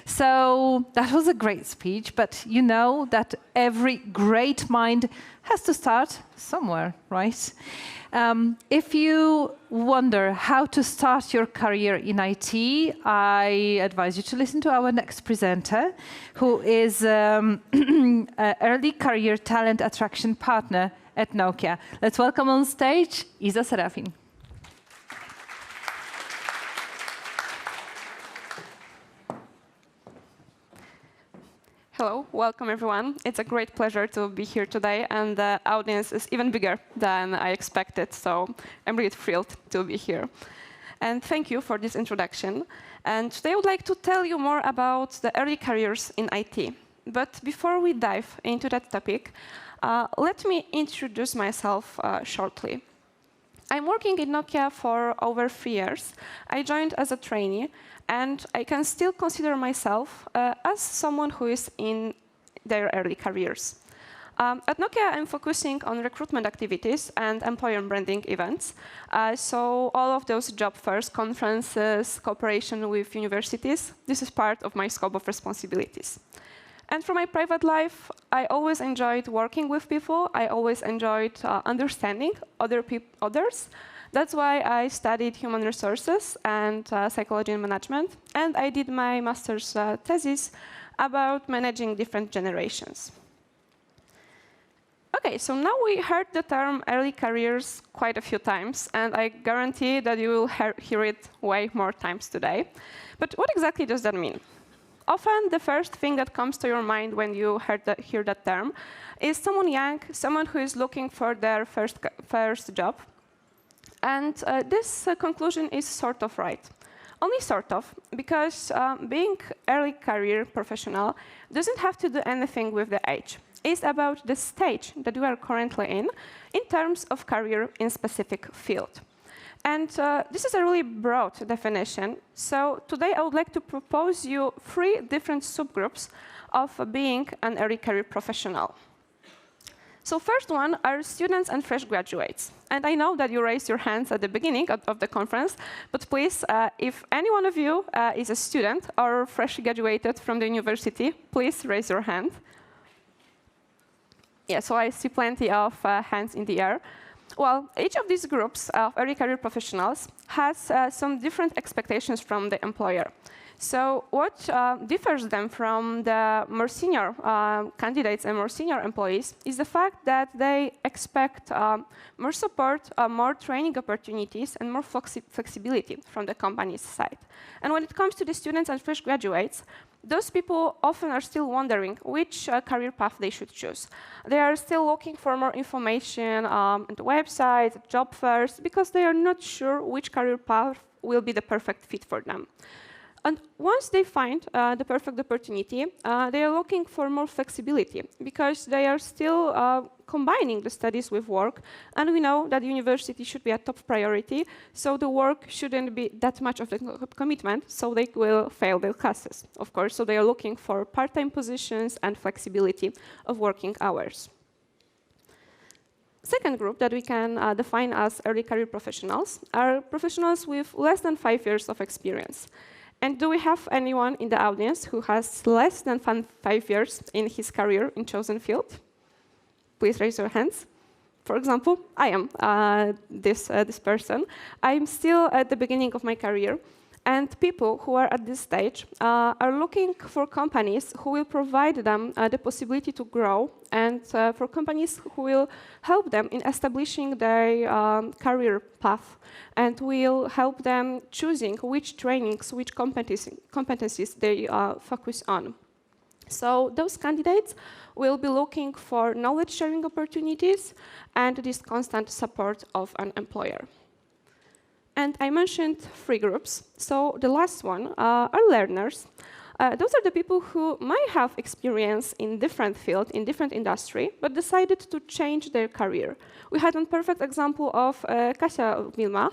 So that was a great speech, but you know that every great mind has to start somewhere, right? If you wonder how to start your career in IT, I advise you to listen to our next presenter, who is an early career talent attraction partner at Nokia. Let's welcome on stage Serafin. Hello, welcome everyone. It's a great pleasure to be here today, and the audience is even bigger than I expected, so I'm really thrilled to be here. And thank you for this introduction. And today I would like to tell you more about the early careers in IT. But before we dive into that topic, let me introduce myself shortly. I'm working in Nokia for over 3 years. I joined as a trainee, and I can still consider myself as someone who is in their early careers. At Nokia, I'm focusing on recruitment activities and employer branding events. So all of those job fairs, conferences, cooperation with universities, this is part of my scope of responsibilities. And for my private life, I always enjoyed working with people. I always enjoyed understanding others. That's why I studied human resources and psychology and management. And I did my master's thesis about managing different generations. OK, so now we heard the term early careers quite a few times. And I guarantee that you will hear it way more times today. But what exactly does that mean? Often, the first thing that comes to your mind when you hear that term is someone young, someone who is looking for their first job. And this conclusion is sort of right. Only sort of, because being early career professional doesn't have to do anything with the age. It's about the stage that you are currently in terms of career in specific field. And this is a really broad definition. So today I would like to propose you 3 different subgroups of being an early career professional. So first one are students and fresh graduates. And I know that you raised your hands at the beginning of the conference, but please, if any one of you is a student or fresh graduated from the university, please raise your hand. Yeah, so I see plenty of hands in the air. Well, each of these groups of early career professionals has some different expectations from the employer. So what differs them from the more senior candidates and more senior employees is the fact that they expect more support, more training opportunities, and more flexibility from the company's side. And when it comes to the students and fresh graduates, those people often are still wondering which career path they should choose. They are still looking for more information on the website, job fairs, because they are not sure which career path will be the perfect fit for them. And once they find the perfect opportunity, they are looking for more flexibility, because they are still combining the studies with work. And we know that university should be a top priority, so the work shouldn't be that much of a commitment, so they will fail their classes, of course. So they are looking for part-time positions and flexibility of working hours. Second group that we can define as early career professionals are professionals with less than 5 years of experience. And do we have anyone in the audience who has less than 5 years in his career in chosen field? Please raise your hands. For example, I am this person. I'm still at the beginning of my career. And people who are at this stage are looking for companies who will provide them the possibility to grow, and for companies who will help them in establishing their career path, and will help them choosing which trainings, which competencies they focus on. So those candidates will be looking for knowledge-sharing opportunities and this constant support of an employer. And I mentioned 3 groups. So the last one are learners. Those are the people who might have experience in different field, in different industry, but decided to change their career. We had a perfect example of Kasia Wilma,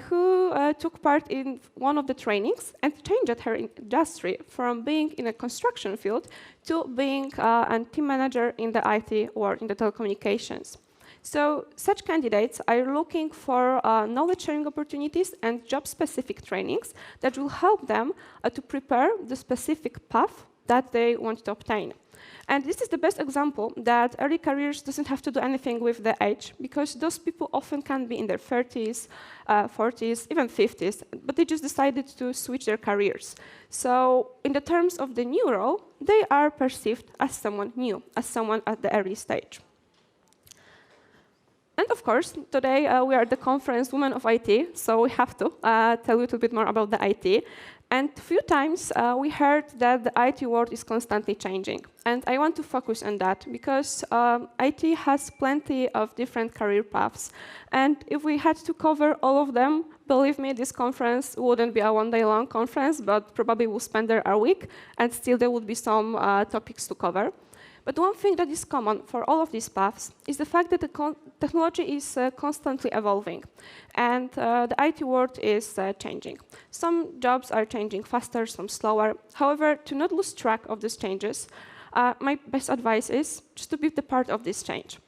who took part in one of the trainings and changed her industry from being in a construction field to being a team manager in the IT or in the telecommunications. So such candidates are looking for knowledge sharing opportunities and job-specific trainings that will help them to prepare the specific path that they want to obtain. And this is the best example that early careers doesn't have to do anything with the age, because those people often can be in their 30s, 40s, even 50s, but they just decided to switch their careers. So in the terms of the new role, they are perceived as someone new, as someone at the early stage. And of course, today we are at the conference Women of IT, so we have to tell you a little bit more about the IT. And a few times we heard that the IT world is constantly changing. And I want to focus on that because IT has plenty of different career paths. And if we had to cover all of them, believe me, this conference wouldn't be a one-day-long conference, but probably we'll spend there a week, and still there would be some topics to cover. But one thing that is common for all of these paths is the fact that the technology is constantly evolving, and the IT world is changing. Some jobs are changing faster, some slower. However, to not lose track of these changes, my best advice is just to be the part of this change.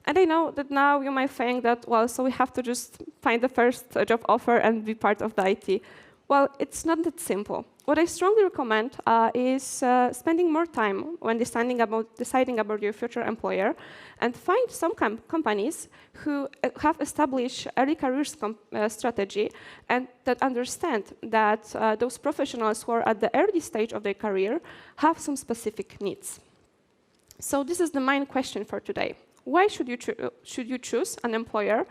And I know that now you might think that, well, so we have to just find the first job offer and be part of the IT. Well, it's not that simple. What I strongly recommend is spending more time when deciding about your future employer, and find some companies who have established early careers strategy and that understand that those professionals who are at the early stage of their career have some specific needs. So this is the main question for today. Why should you choose an employer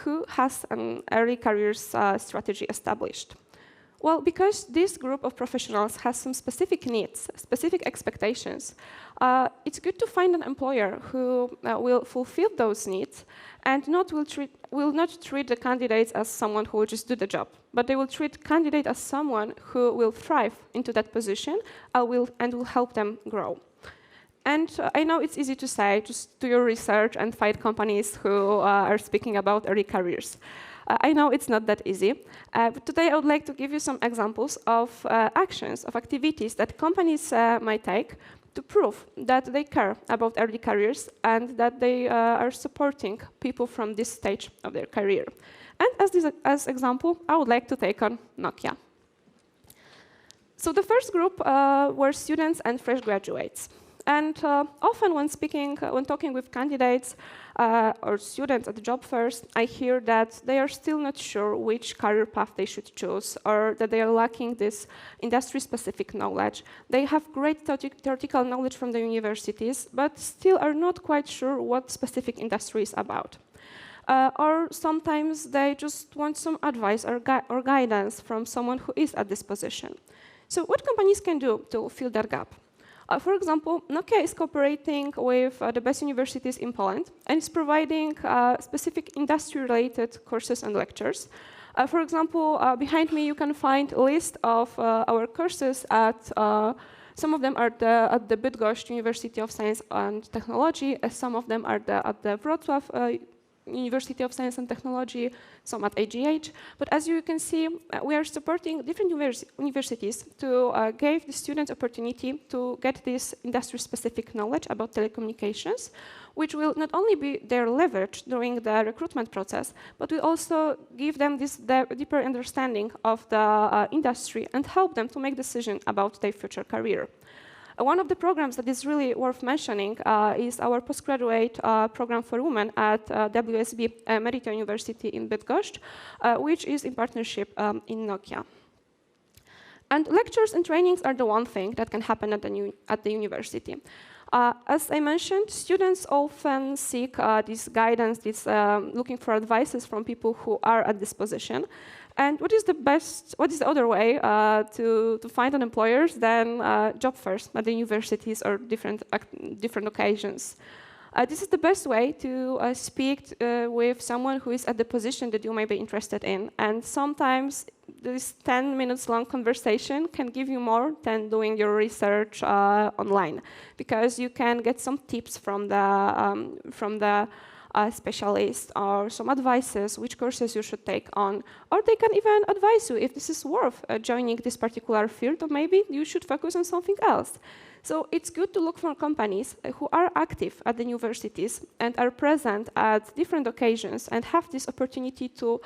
who has an early careers strategy established? Well, because this group of professionals has some specific needs, specific expectations, it's good to find an employer who will fulfill those needs and will not treat the candidates as someone who will just do the job, but they will treat candidate as someone who will thrive into that position and will help them grow. And I know it's easy to say, just do your research and find companies who are speaking about early careers. I know it's not that easy, but today I would like to give you some examples of actions, of activities that companies might take to prove that they care about early careers and that they are supporting people from this stage of their career. And as example, I would like to take on Nokia. So the first group were students and fresh graduates. And often when talking with candidates or students at the job fairs, I hear that they are still not sure which career path they should choose, or that they are lacking this industry-specific knowledge. They have great theoretical knowledge from the universities, but still are not quite sure what specific industry is about. Or sometimes they just want some advice or guidance from someone who is at this position. So what companies can do to fill that gap? For example, Nokia is cooperating with the best universities in Poland and is providing specific industry-related courses and lectures. For example, behind me you can find a list of our courses at some of them are at the Bydgoszcz University of Science and Technology, some of them are at the Wrocław University of Science and Technology, some at AGH. But as you can see, we are supporting different universities to give the students opportunity to get this industry-specific knowledge about telecommunications, which will not only be their leverage during the recruitment process, but will also give them this deeper understanding of the industry and help them to make decisions about their future career. One of the programs that is really worth mentioning is our postgraduate program for women at WSB Merita University in Bydgoszcz, which is in partnership in Nokia. And lectures and trainings are the one thing that can happen at the university. As I mentioned, students often seek this guidance, looking for advices from people who are at this position. And what is the other way to find an employer than job fairs at the universities or different occasions? This is the best way to speak with someone who is at the position that you may be interested in. And sometimes this 10 minutes long conversation can give you more than doing your research online, because you can get some tips from the specialist or some advices, which courses you should take on, or they can even advise you if this is worth joining this particular field, or maybe you should focus on something else. So it's good to look for companies who are active at the universities and are present at different occasions and have this opportunity to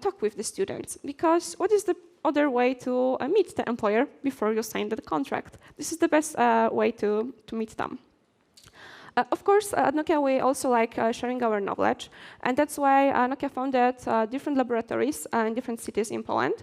talk with the students. Because what is the other way to meet the employer before you sign the contract? This is the best way to meet them. Of course, at Nokia, we also like sharing our knowledge, and that's why Nokia founded different laboratories in different cities in Poland.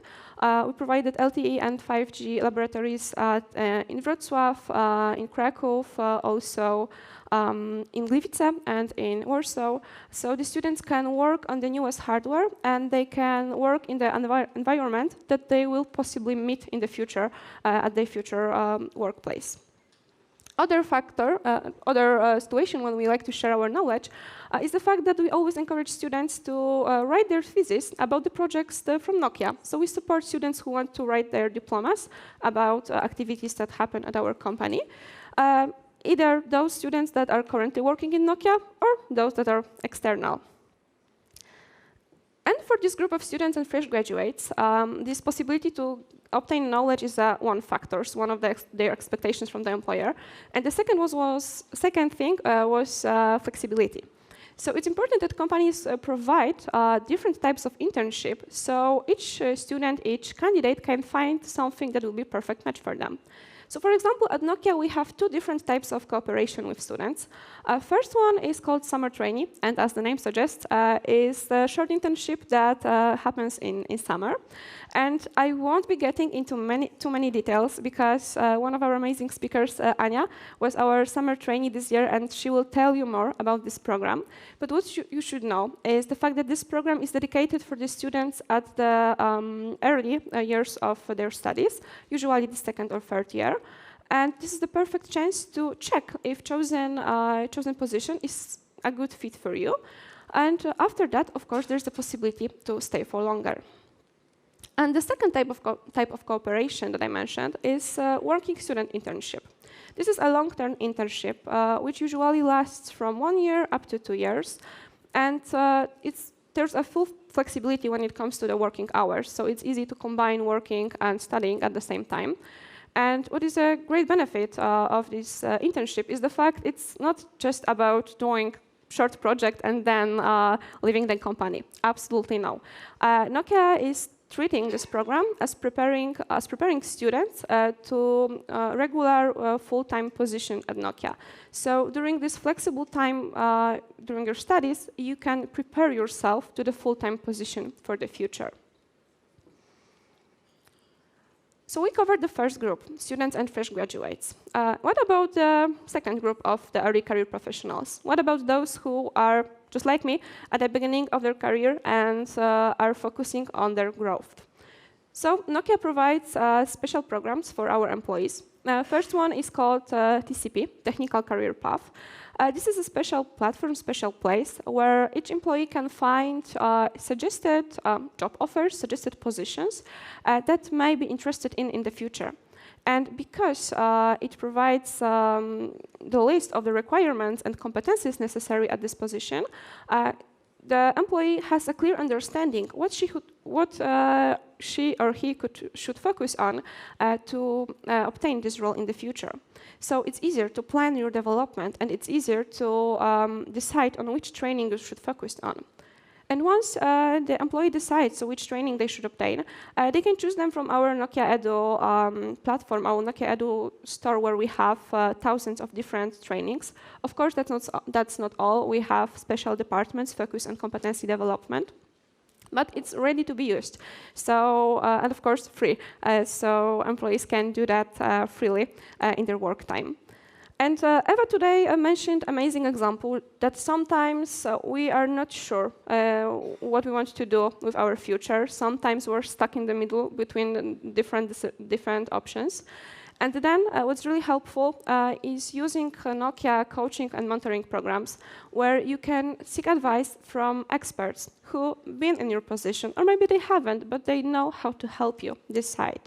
We provided LTE and 5G laboratories in Wrocław, in Kraków, also in Gliwice and in Warsaw. So the students can work on the newest hardware, and they can work in the environment that they will possibly meet in the future at their future workplace. Other situation when we like to share our knowledge is the fact that we always encourage students to write their thesis about the projects from Nokia. So we support students who want to write their diplomas about activities that happen at our company. Either those students that are currently working in Nokia or those that are external. And for this group of students and fresh graduates, this possibility to obtain knowledge is one factor, one of their expectations from the employer. And the second thing was flexibility. So it's important that companies provide different types of internship, so each student, each candidate can find something that will be a perfect match for them. So for example, at Nokia, we have two different types of cooperation with students. First one is called summer trainee, and as the name suggests, is a short internship that happens in summer. And I won't be getting into too many details because one of our amazing speakers, Anya, was our summer trainee this year, and she will tell you more about this program. But what you should know is the fact that this program is dedicated for the students at the early years of their studies, usually the second or third year. And this is the perfect chance to check if chosen position is a good fit for you. And after that, of course, there's the possibility to stay for longer. And the second type of cooperation that I mentioned is working student internship. This is a long-term internship, which usually lasts from 1 year up to 2 years. And there's a full flexibility when it comes to the working hours. So it's easy to combine working and studying at the same time. And what is a great benefit of this internship is the fact it's not just about doing short project and then leaving the company. Absolutely no. Nokia is treating this program as preparing students to regular full-time position at Nokia. So during this flexible time during your studies, you can prepare yourself to the full-time position for the future. So we covered the first group, students and fresh graduates. What about the second group of the early career professionals? What about those who are, just like me, at the beginning of their career and are focusing on their growth? So Nokia provides special programs for our employees. First one is called TCP, Technical Career Path. This is a special platform, special place where each employee can find suggested job offers, suggested positions that may be interested in the future. And because it provides the list of the requirements and competencies necessary at this position, the employee has a clear understanding what she or he should focus on to obtain this role in the future. So it's easier to plan your development, and it's easier to decide on which training you should focus on. And once the employee decides which training they should obtain, they can choose them from our Nokia Edu platform, our Nokia Edu store, where we have thousands of different trainings. Of course, that's not all. We have special departments focused on competency development, but it's ready to be used. So, and of course, free. So employees can do that freely in their work time. And Eva today mentioned an amazing example that sometimes we are not sure what we want to do with our future. Sometimes we're stuck in the middle between different options. And then what's really helpful is using Nokia coaching and mentoring programs, where you can seek advice from experts who've been in your position, or maybe they haven't, but they know how to help you decide.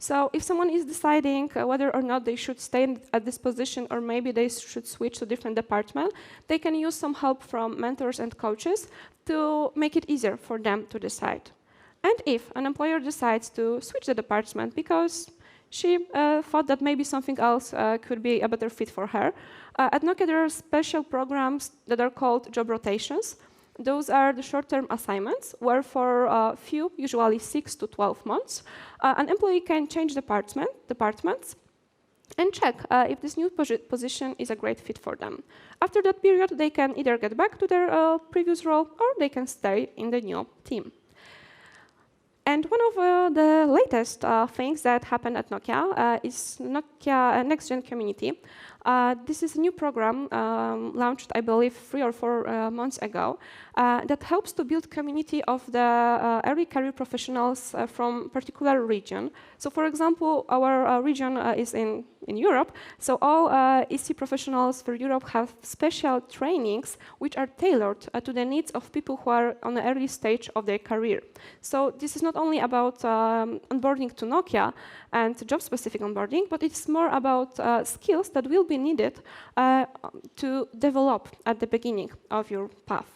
So if someone is deciding whether or not they should stay at this position, or maybe they should switch to a different department, they can use some help from mentors and coaches to make it easier for them to decide. And if an employer decides to switch the department because she thought that maybe something else could be a better fit for her, at Nokia there are special programs that are called job rotations. Those are the short-term assignments where for a few, usually 6 to 12 months, an employee can change departments and check if this new position is a great fit for them. After that period, they can either get back to their previous role or they can stay in the new team. And one of the latest things that happened at Nokia is Nokia Next Gen Community. This is a new program launched, I believe, 3 or 4 months ago that helps to build community of the early career professionals from particular region. So, for example, our region is in Europe, so all EC professionals for Europe have special trainings which are tailored to the needs of people who are on the early stage of their career. So this is not only about onboarding to Nokia and job-specific onboarding, but it's more about skills that will be needed to develop at the beginning of your path.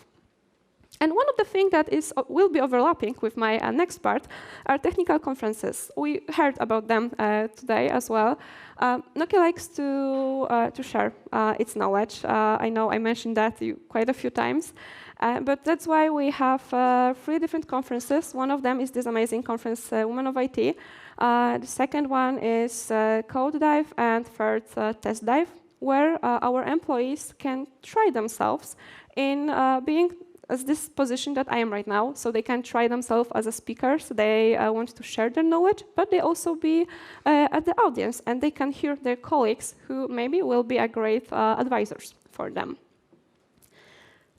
And one of the things that will be overlapping with my next part are technical conferences. We heard about them today as well. Nokia likes to share its knowledge. I know I mentioned that quite a few times. But that's why we have 3 different conferences. One of them is this amazing conference, Women of IT. The second one is Code Dive, and third, Test Dive, where our employees can try themselves in being as this position that I am right now. So they can try themselves as a speaker. So they want to share their knowledge, but they also be at the audience, and they can hear their colleagues who maybe will be a great advisors for them.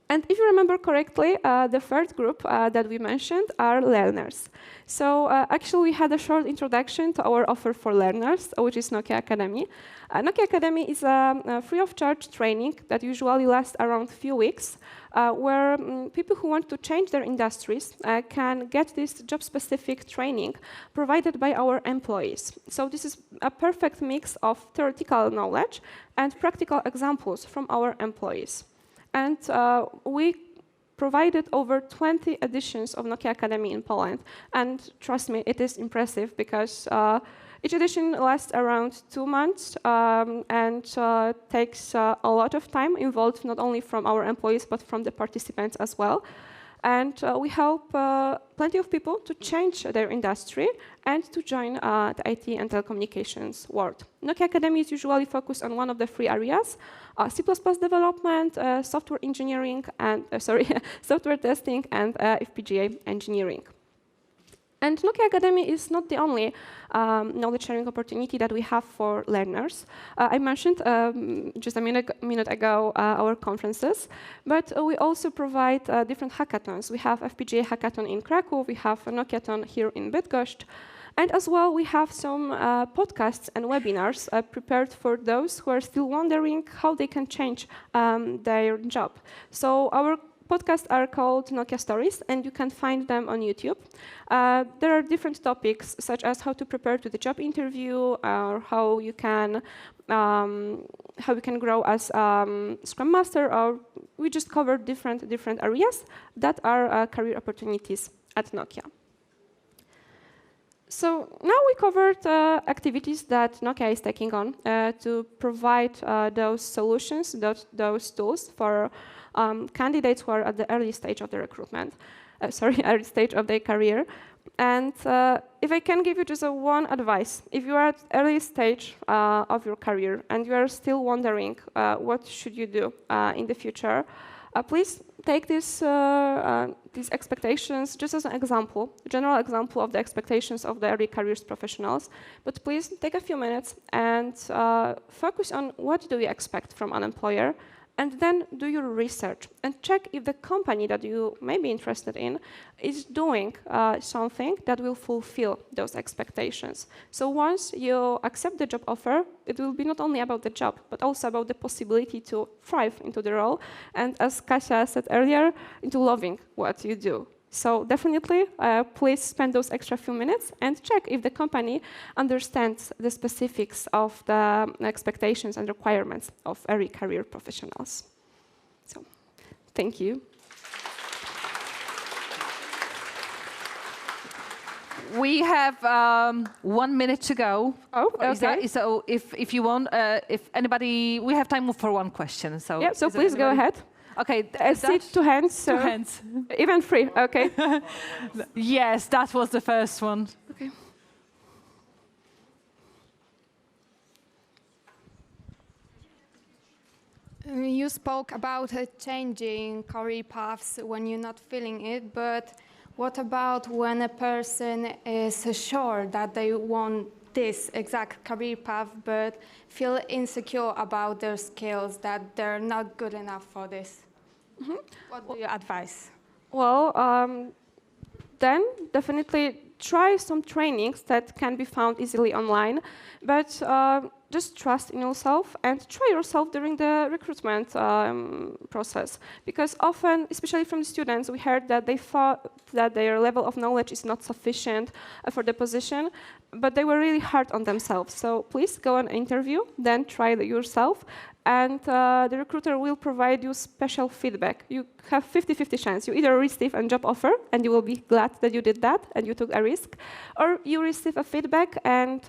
And if you remember correctly, the third group that we mentioned are learners. So actually, we had a short introduction to our offer for learners, which is Nokia Academy. Nokia Academy is a free-of-charge training that usually lasts around a few weeks, where people who want to change their industries can get this job-specific training provided by our employees. So this is a perfect mix of theoretical knowledge and practical examples from our employees. And we provided over 20 editions of Nokia Academy in Poland. And trust me, it is impressive because each edition lasts around 2 months and takes a lot of time involved, not only from our employees, but from the participants as well. And we help plenty of people to change their industry and to join the IT and telecommunications world. Nokia Academy is usually focused on one of the 3 areas: C++ development, software engineering, and software testing, and FPGA engineering. And Nokia Academy is not the only knowledge sharing opportunity that we have for learners. I mentioned just a minute ago our conferences, but we also provide different hackathons. We have FPGA hackathon in Krakow, we have a Nokiathon here in Bydgoszcz, and as well we have some podcasts and webinars prepared for those who are still wondering how they can change their job. So our podcasts are called Nokia Stories, and you can find them on YouTube. There are different topics, such as how to prepare to the job interview, or how you can grow as Scrum Master, or we just cover different areas that are career opportunities at Nokia. So now we covered activities that Nokia is taking on to provide those solutions, those tools for candidates who are at the early stage of their recruitment, early stage of their career. And if I can give you just one advice, if you are at early stage of your career and you are still wondering what should you do in the future, please take these expectations just as an example, a general example of the expectations of the early careers professionals. But please take a few minutes and focus on what do we expect from an employer, And then do your research and check if the company that you may be interested in is doing something that will fulfill those expectations. So once you accept the job offer, it will be not only about the job, but also about the possibility to thrive into the role. And as Kasia said earlier, into loving what you do. So definitely, please spend those extra few minutes and check if the company understands the specifics of the expectations and requirements of early career professionals. So, thank you. We have 1 minute to go. Oh, okay. So if you want, if anybody, we have time for one question. So yeah, so please go ahead. Okay, seat, 2 hands. So 2 hands. Even 3, okay. Yes, that was the first one. Okay. You spoke about changing career paths when you're not feeling it, but what about when a person is sure that they want this exact career path, but feel insecure about their skills, that they're not good enough for this? Mm-hmm. What do you advise? Well, then definitely try some trainings that can be found easily online, but just trust in yourself and try yourself during the recruitment process. Because often, especially from the students, we heard that they thought that their level of knowledge is not sufficient for the position, but they were really hard on themselves. So please go on an interview, then try it yourself, and the recruiter will provide you special feedback. You have 50-50 chance. You either receive a job offer, and you will be glad that you did that, and you took a risk, or you receive a feedback and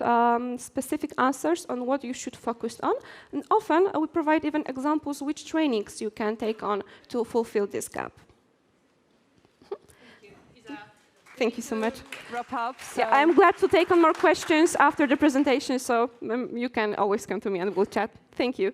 specific answers on what you should focus on. And often, we provide even examples which trainings you can take on to fulfill this gap. Thank you so much. Wrap up. So. Yeah, I'm glad to take on more questions after the presentation, so you can always come to me and we'll chat. Thank you.